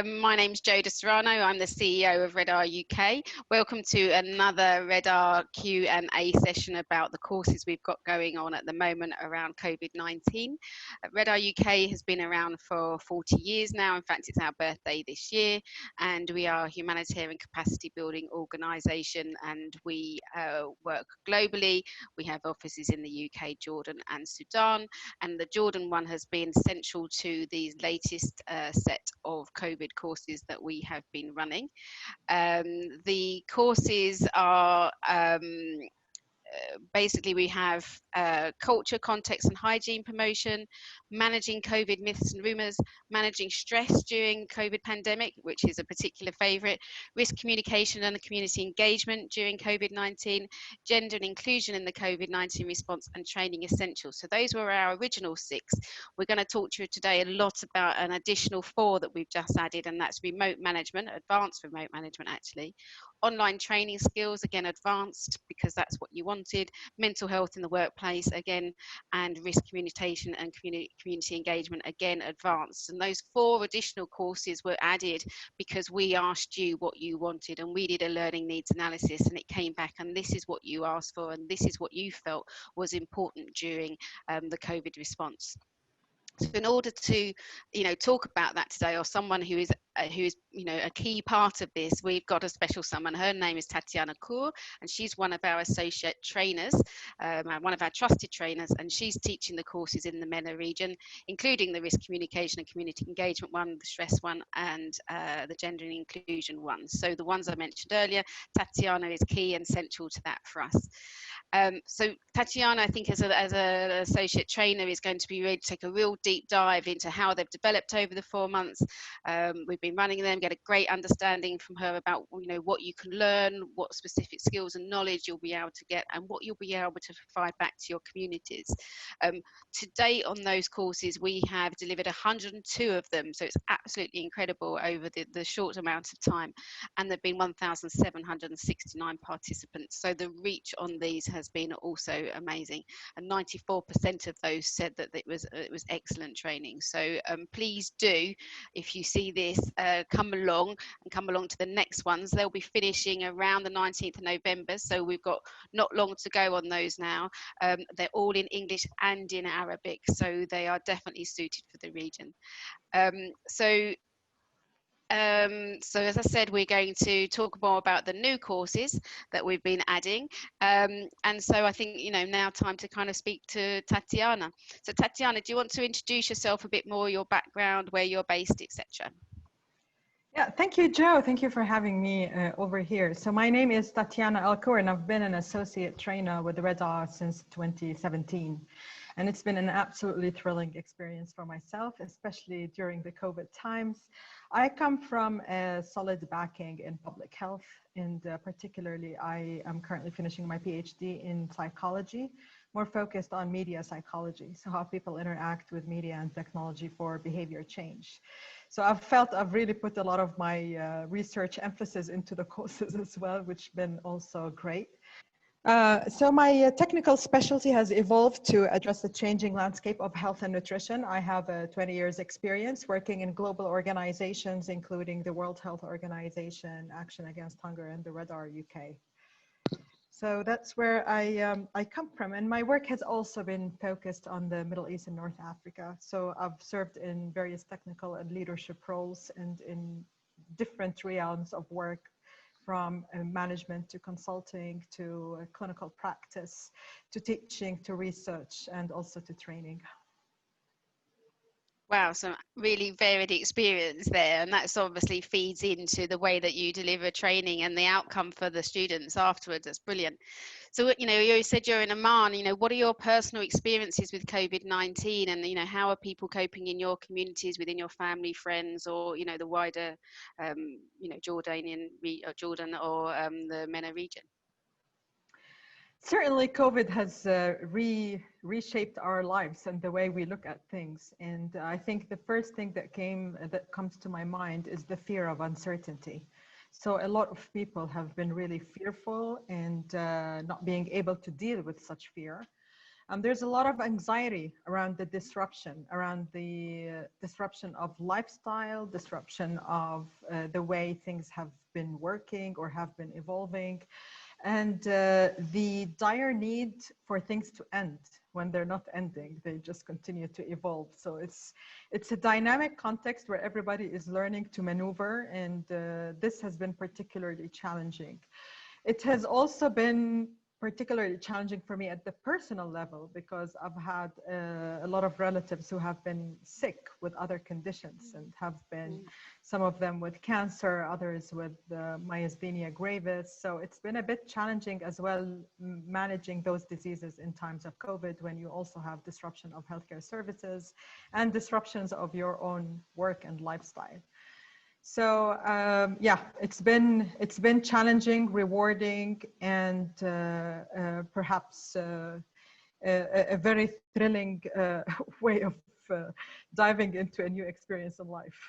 My name's Serrano. I'm the CEO of RedR UK. Welcome to another RedR Q&A session about the courses we've got going on at the moment around COVID-19. RedR UK has been around for 40 years now. In fact, it's our birthday this year, and we are a humanitarian capacity building organisation, and we work globally. We have offices in the UK, Jordan and Sudan, and the Jordan one has been central to these latest set of COVID courses that we have been running. The courses are basically we have culture, context and hygiene promotion, managing COVID myths and rumours, managing stress during COVID pandemic, which is a particular favourite, risk communication and community engagement during COVID-19, gender and inclusion in the COVID-19 response, and training essentials. So those were our original 6. We're going to talk to you today a lot about an additional 4 that we've just added, and that's remote management, advanced remote management actually, online training skills, again advanced because that's what you wanted, mental health in the workplace again, and risk communication and community engagement, again advanced. And those 4 additional courses were added because we asked you what you wanted, and we did a learning needs analysis, and it came back and this is what you asked for and this is what you felt was important during the COVID response. So in order to, talk about that today, or someone who is a key part of this, we've got a special someone. Her name is Tatyana Kour, and she's one of our associate trainers, one of our trusted trainers, and she's teaching the courses in the MENA region, including the risk communication and community engagement one, the stress one, and the gender and inclusion one. So the ones I mentioned earlier, Tatyana is key and central to that for us. So Tatyana, I think as an associate trainer, is going to be ready to take a real deep dive into how they've developed over the 4 months. We've been running them, get a great understanding from her about what you can learn, what specific skills and knowledge you'll be able to get, and what you'll be able to provide back to your communities. To date on those courses, we have delivered 102 of them, so it's absolutely incredible over the short amount of time, and there have been 1,769 participants. So the reach on these has been also amazing, and 94% of those said that it was excellent training. So please do, if you see this, come along to the next ones. They'll be finishing around the 19th of November, so we've got not long to go on those now. They're all in English and in Arabic, so they are definitely suited for the region. So as I said, we're going to talk more about the new courses that we've been adding. And so I think, now time to kind of speak to Tatyana. So Tatyana, do you want to introduce yourself a bit more, your background, where you're based, etc.? Yeah, thank you, Joe. Thank you for having me over here. So my name is Tatyana Kour, and I've been an associate trainer with RedR since 2017. And it's been an absolutely thrilling experience for myself, especially during the COVID times. I come from a solid backing in public health, and particularly I am currently finishing my PhD in psychology, more focused on media psychology, so how people interact with media and technology for behavior change. So I've felt I've really put a lot of my research emphasis into the courses as well, which has been also great. So my technical specialty has evolved to address the changing landscape of health and nutrition. I have 20 years experience working in global organizations, including the World Health Organization, Action Against Hunger, and the RedR UK. So that's where I come from, and my work has also been focused on the Middle East and North Africa. So I've served in various technical and leadership roles and in different realms of work, from management to consulting to clinical practice to teaching to research and also to training. Wow, some really varied experience there, and that's obviously feeds into the way that you deliver training and the outcome for the students afterwards. That's brilliant. So, you said you're in Oman. What are your personal experiences with COVID-19, and how are people coping in your communities, within your family, friends, or the wider Jordan or the MENA region? Certainly, COVID has reshaped our lives and the way we look at things. And I think the first thing that comes to my mind is the fear of uncertainty. So a lot of people have been really fearful and not being able to deal with such fear. there's a lot of anxiety around the disruption, around the disruption of lifestyle, disruption of the way things have been working or have been evolving, and the dire need for things to end when they're not ending. They just continue to evolve. So it's a dynamic context where everybody is learning to maneuver, and this has been particularly challenging. It has also been particularly challenging for me at the personal level, because I've had a lot of relatives who have been sick with other conditions and have been, some of them with cancer, others with myasthenia gravis. So it's been a bit challenging as well, managing those diseases in times of COVID, when you also have disruption of healthcare services and disruptions of your own work and lifestyle. So yeah, it's been challenging, rewarding, and perhaps a very thrilling way of diving into a new experience in life.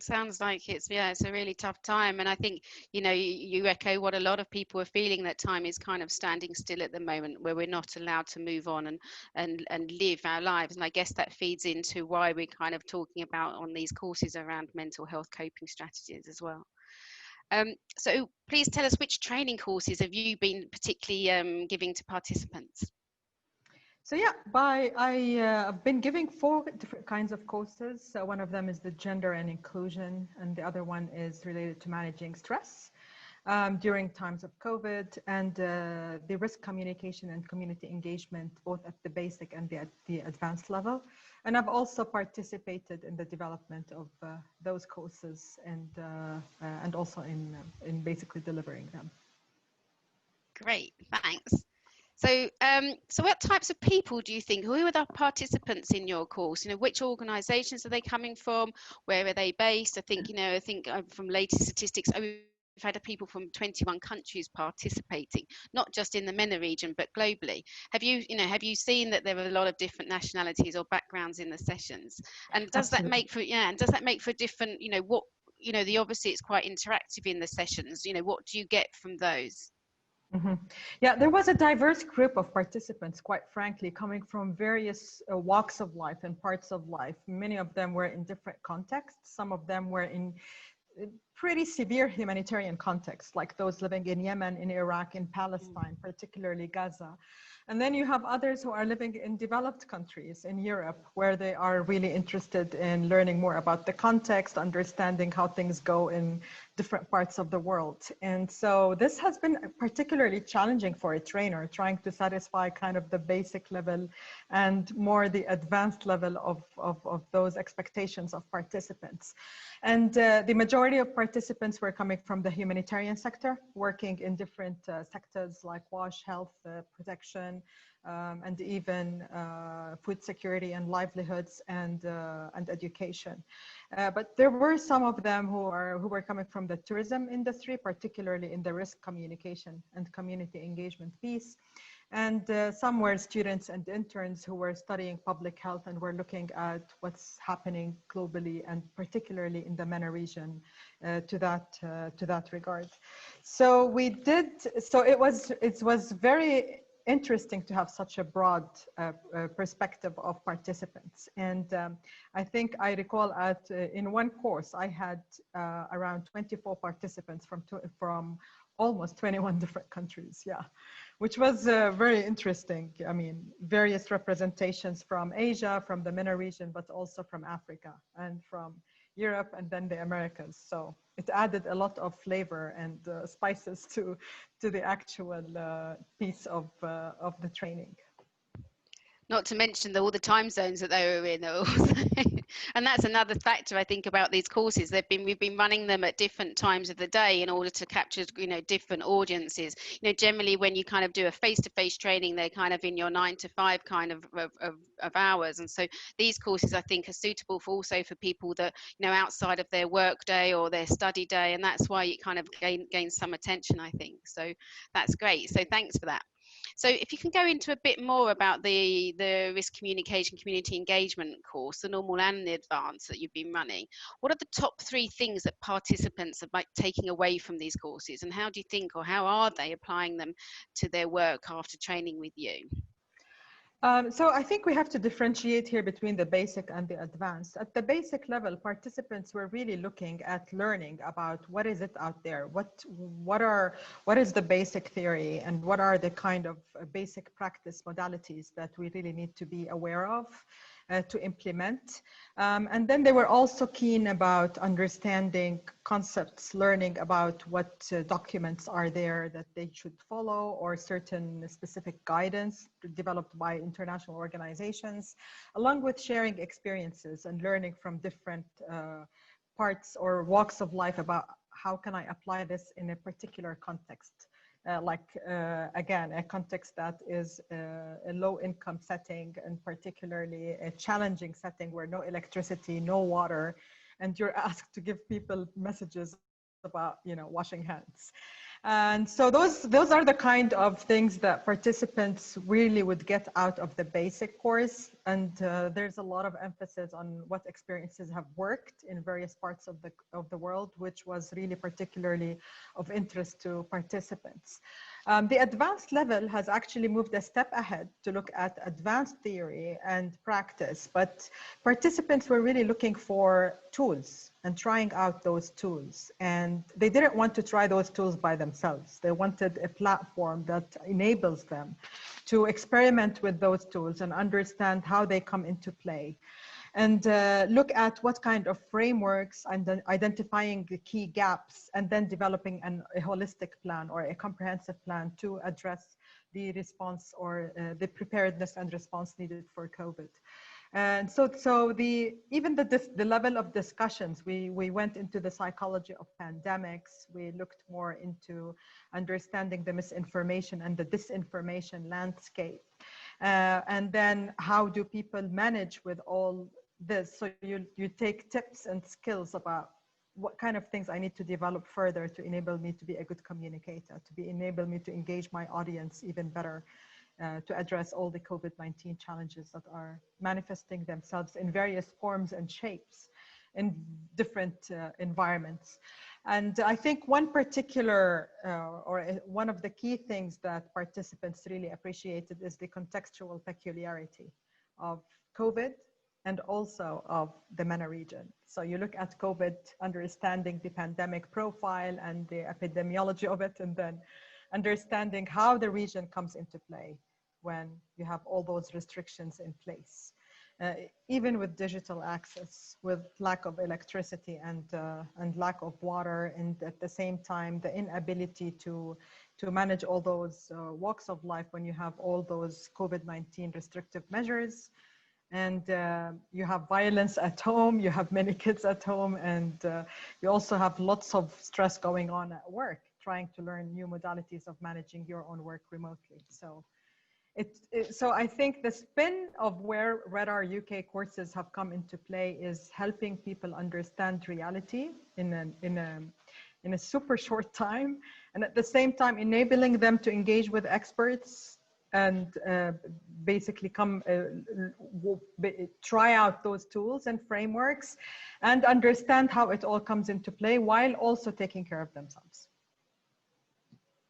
Sounds like it's a really tough time, and I think you echo what a lot of people are feeling, that time is kind of standing still at the moment, where we're not allowed to move on and live our lives. And I guess that feeds into why we're kind of talking about on these courses around mental health coping strategies as well. So please tell us, which training courses have you been particularly giving to participants? So yeah, I've been giving 4 different kinds of courses. So one of them is the gender and inclusion, and the other one is related to managing stress during times of COVID, and the risk communication and community engagement, both at the basic and the advanced level. And I've also participated in the development of those courses, and also in basically delivering them. Great, thanks. So, so what types of people do you think, who are the participants in your course? Which organisations are they coming from? Where are they based? I think, from latest statistics, we've had people from 21 countries participating, not just in the MENA region, but globally. Have you seen that there are a lot of different nationalities or backgrounds in the sessions? And does that make for, different, obviously it's quite interactive in the sessions. What do you get from those? Mm-hmm. Yeah, there was a diverse group of participants, quite frankly, coming from various walks of life and parts of life. Many of them were in different contexts. Some of them were in pretty severe humanitarian contexts, like those living in Yemen, in Iraq, in Palestine, particularly Gaza. And then you have others who are living in developed countries in Europe, where they are really interested in learning more about the context, understanding how things go in different parts of the world. And so this has been particularly challenging for a trainer, trying to satisfy kind of the basic level and more the advanced level of those expectations of participants. And the majority of participants were coming from the humanitarian sector, working in different sectors like WASH, health, protection, and even food security and livelihoods and education. But there were some of them who were coming from the tourism industry, particularly in the risk communication and community engagement piece. And some were students and interns who were studying public health and were looking at what's happening globally and particularly in the MENA region to that regard. So it was very interesting to have such a broad perspective of participants. And I think I recall in one course, I had around 24 participants from almost 21 different countries, yeah, which was very interesting. I mean, various representations from Asia, from the MENA region, but also from Africa and from Europe and then the Americas. So it added a lot of flavor and spices to the actual piece of the training. Not to mention all the time zones that they were in. And that's another factor I think about these courses. We've been running them at different times of the day in order to capture different audiences. Generally when you kind of do a face-to-face training, they're kind of in your 9 to 5 kind of hours. And so these courses I think are suitable also for people that outside of their work day or their study day, and that's why it kind of gains some attention, I think. So that's great. So thanks for that. So if you can go into a bit more about the risk communication, community engagement course, the normal and the advanced that you've been running, what are the top 3 things that participants are taking away from these courses, and how do you think, or how are they applying them to their work after training with you? So I think we have to differentiate here between the basic and the advanced. At the basic level, participants were really looking at learning about what is it out there, what is the basic theory, and what are the kind of basic practice modalities that we really need to be aware of to implement. And then they were also keen about understanding concepts, learning about what documents are there that they should follow, or certain specific guidance developed by international organizations, along with sharing experiences and learning from different parts or walks of life about how can I apply this in a particular context. Again, a context that is a low income setting, and particularly a challenging setting where no electricity, no water, and you're asked to give people messages about, washing hands. And so those are the kind of things that participants really would get out of the basic course. And there's a lot of emphasis on what experiences have worked in various parts of the world, which was really particularly of interest to participants. The advanced level has actually moved a step ahead to look at advanced theory and practice, but participants were really looking for tools and trying out those tools. And they didn't want to try those tools by themselves. They wanted a platform that enables them to experiment with those tools and understand how they come into play. And look at what kind of frameworks, and then identifying the key gaps, and then developing a holistic plan or a comprehensive plan to address the response or the preparedness and response needed for COVID. And so even the level of discussions, we went into the psychology of pandemics. We looked more into understanding the misinformation and the disinformation landscape. And then how do people manage with all this? So you take tips and skills about what kind of things I need to develop further to enable me to be a good communicator, enable me to engage my audience even better, to address all the COVID-19 challenges that are manifesting themselves in various forms and shapes in different environments. And I think one particular, one of the key things that participants really appreciated is the contextual peculiarity of COVID and also of the MENA region. So you look at COVID, understanding the pandemic profile and the epidemiology of it, and then understanding how the region comes into play when you have all those restrictions in place. Even with digital access, with lack of electricity and lack of water, and at the same time, the inability to manage all those walks of life when you have all those COVID-19 restrictive measures. And you have violence at home, you have many kids at home, and you also have lots of stress going on at work, trying to learn new modalities of managing your own work remotely. So so I think the spin of where RedR UK courses have come into play is helping people understand reality in a super short time, and at the same time enabling them to engage with experts and basically try out those tools and frameworks and understand how it all comes into play while also taking care of themselves.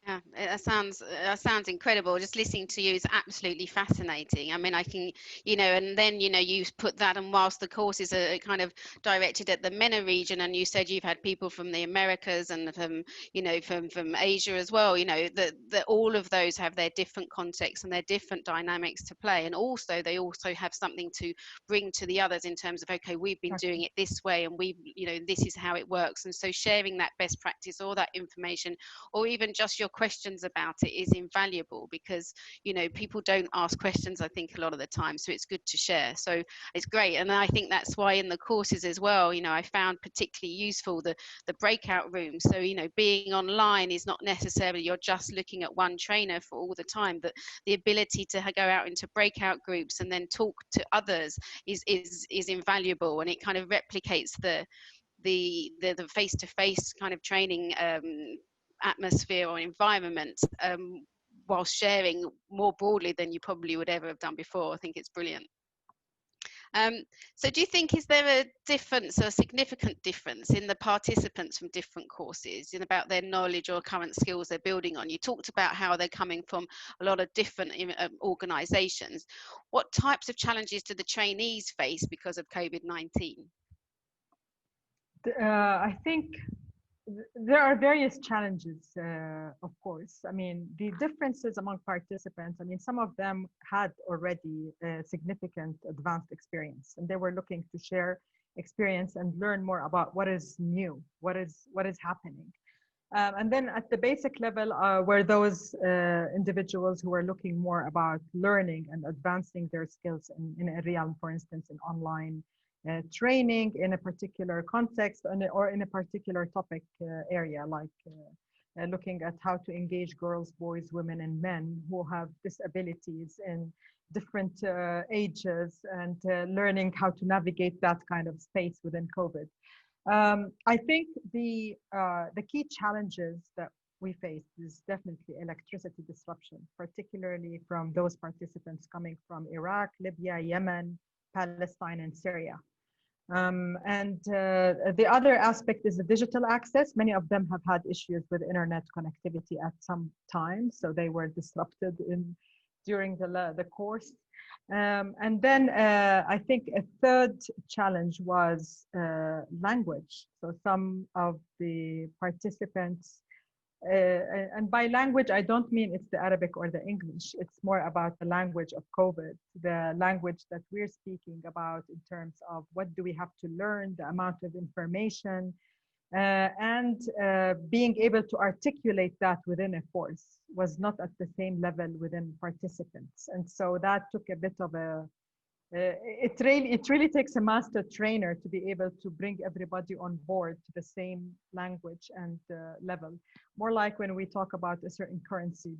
Yeah, that sounds incredible. Just listening to you is absolutely fascinating. I mean, I can, and then, you put that, and whilst the courses are kind of directed at the MENA region, and you said you've had people from the Americas and from, from Asia as well, that all of those have their different contexts and their different dynamics to play. And also, they also have something to bring to the others in terms of, okay, we've been doing it this way, and this is how it works. And so sharing that best practice or that information, or even just your questions about it, is invaluable, because people don't ask questions, I think, a lot of the time, so it's good to share. So it's great. And I think that's why in the courses as well, I found particularly useful the breakout rooms. So being online is not necessarily you're just looking at one trainer for all the time, but the ability to go out into breakout groups and then talk to others is invaluable, and it kind of replicates the face-to-face kind of training atmosphere or environment, while sharing more broadly than you probably would ever have done before. I think it's brilliant. So do you think, is there a difference, a significant difference in the participants from different courses in about their knowledge or current skills they're building on? You talked about how they're coming from a lot of different organisations. What types of challenges do the trainees face because of COVID-19? I think there are various challenges, of course. I mean, the differences among participants, I mean, some of them had already significant advanced experience, and they were looking to share experience and learn more about what is new, what is happening. And then at the basic level were those individuals who were looking more about learning and advancing their skills in a realm, for instance, in online training in a particular context or in a particular topic area, like looking at how to engage girls, boys, women, and men who have disabilities in different ages, and learning how to navigate that kind of space within COVID. I think the key challenges that we faced is definitely electricity disruption, particularly from those participants coming from Iraq, Libya, Yemen, Palestine, and Syria. And the other aspect is the digital access. Many of them have had issues with internet connectivity at some time, so they were disrupted during the course. And then I think a third challenge was language. So some of the participants, and by language, I don't mean it's the Arabic or the English. It's more about the language of COVID, the language that we're speaking about in terms of what do we have to learn, the amount of information, and being able to articulate that within a course was not at the same level within participants. And so that took a bit of a, it really takes a master trainer to be able to bring everybody on board to the same language and level. More like when we talk about a certain currency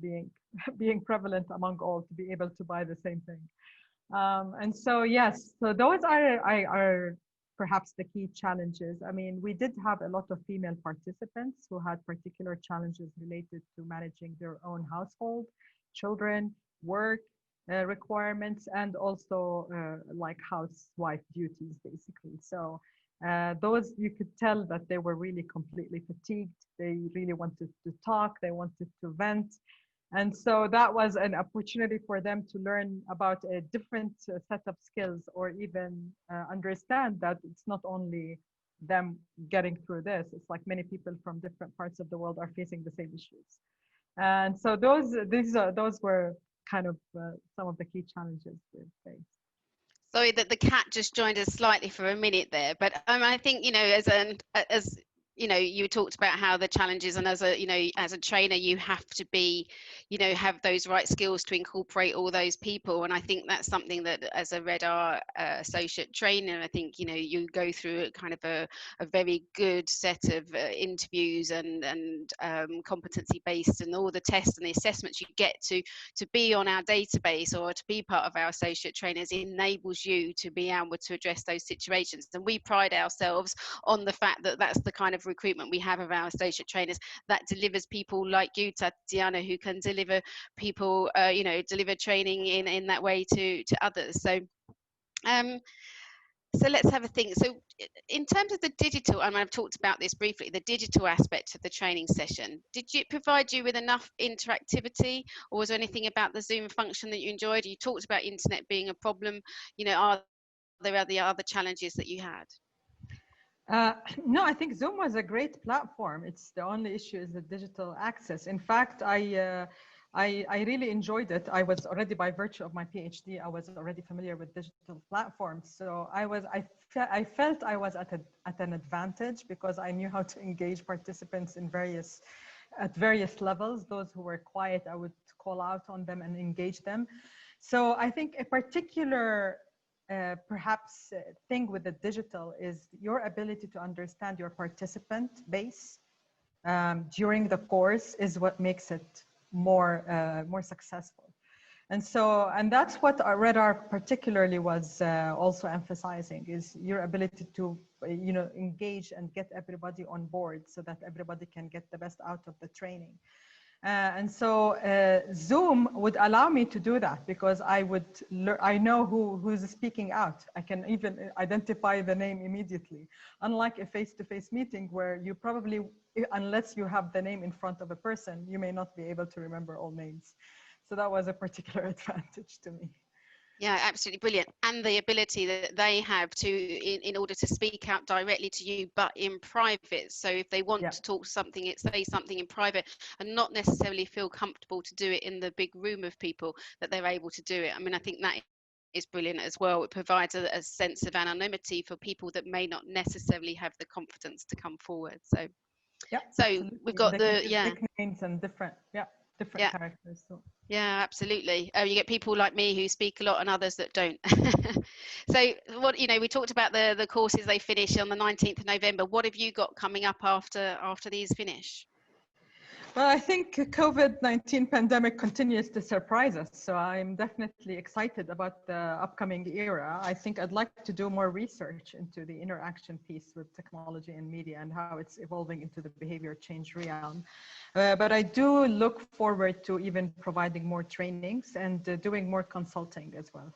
being prevalent among all, to be able to buy the same thing. And so, yes, so those are perhaps the key challenges. I mean, we did have a lot of female participants who had particular challenges related to managing their own household, children, work requirements, and also like housewife duties, basically. So those, you could tell that they were really completely fatigued. They really wanted to talk, they wanted to vent. And so that was an opportunity for them to learn about a different set of skills, or even understand that it's not only them getting through this, it's like many people from different parts of the world are facing the same issues. And so those were kind of some of the key challenges we faced. Sorry that the cat just joined us slightly for a minute there, but I think, you know, as you know, you talked about how the challenges, and as a, you know, as a trainer, you have to be, you know, have those right skills to incorporate all those people. And I think that's something that as a RedR associate trainer, I think, you know, you go through kind of a very good set of interviews and competency based, and all the tests and the assessments you get to be on our database or to be part of our associate trainers enables you to be able to address those situations. And we pride ourselves on the fact that that's the kind of recruitment we have of our associate trainers that delivers people like you, Tatyana, who can deliver people, you know, deliver training in that way to others. So so let's have a think. So in terms of the digital, and I've talked about this briefly, the digital aspect of the training session, did it provide you with enough interactivity, or was there anything about the Zoom function that you enjoyed? You talked about internet being a problem. You know, are there other challenges that you had? No, I think Zoom was a great platform. It's the only issue is the digital access. In fact, I really enjoyed it. I was already, by virtue of my PhD, I was already familiar with digital platforms. So I felt I was at an advantage, because I knew how to engage participants at various levels. Those who were quiet, I would call out on them and engage them. So I think a particular perhaps thing with the digital is your ability to understand your participant base during the course is what makes it more successful. And that's what our RedR particularly was also emphasizing, is your ability to engage and get everybody on board so that everybody can get the best out of the training. And so Zoom would allow me to do that because I know who's speaking out. I can even identify the name immediately. Unlike a face-to-face meeting where you probably, unless you have the name in front of a person, you may not be able to remember all names. So that was a particular advantage to me. Yeah, absolutely brilliant. And the ability that they have to, in order to speak out directly to you, but in private. So if they want to talk something, say something in private and not necessarily feel comfortable to do it in the big room of people, that they're able to do it. I mean, I think that is brilliant as well. It provides a sense of anonymity for people that may not necessarily have the confidence to come forward. So, yeah, so absolutely. we've got nicknames and different characters. So. Yeah, absolutely. You get people like me who speak a lot and others that don't. So what, we talked about the courses they finish on the 19th of November. What have you got coming up after these finish? Well, I think COVID-19 pandemic continues to surprise us. So I'm definitely excited about the upcoming era. I think I'd like to do more research into the interaction piece with technology and media and how it's evolving into the behavior change realm. But I do look forward to even providing more trainings and doing more consulting as well.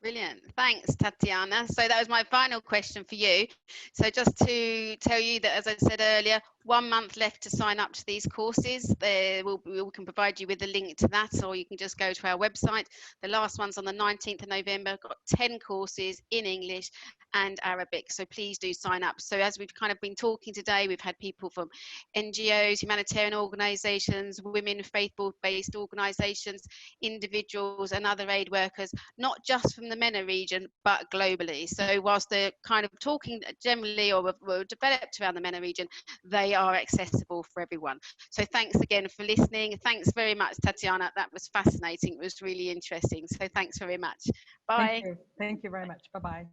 Brilliant. Thanks, Tatyana. So that was my final question for you. So just to tell you that, as I said earlier, 1 month left to sign up to these courses. We can provide you with a link to that, or you can just go to our website. The last one's on the 19th of November. Got 10 courses in English and Arabic. So please do sign up. So as we've kind of been talking today, we've had people from NGOs, humanitarian organizations, women faith-based organizations, individuals and other aid workers, not just from the MENA region, but globally. So whilst they're kind of talking generally or were developed around the MENA region, they are accessible for everyone. So thanks again for listening. Thanks very much, Tatyana. That was fascinating. It was really interesting. So thanks very much. Bye. Thank you very much. Bye-bye.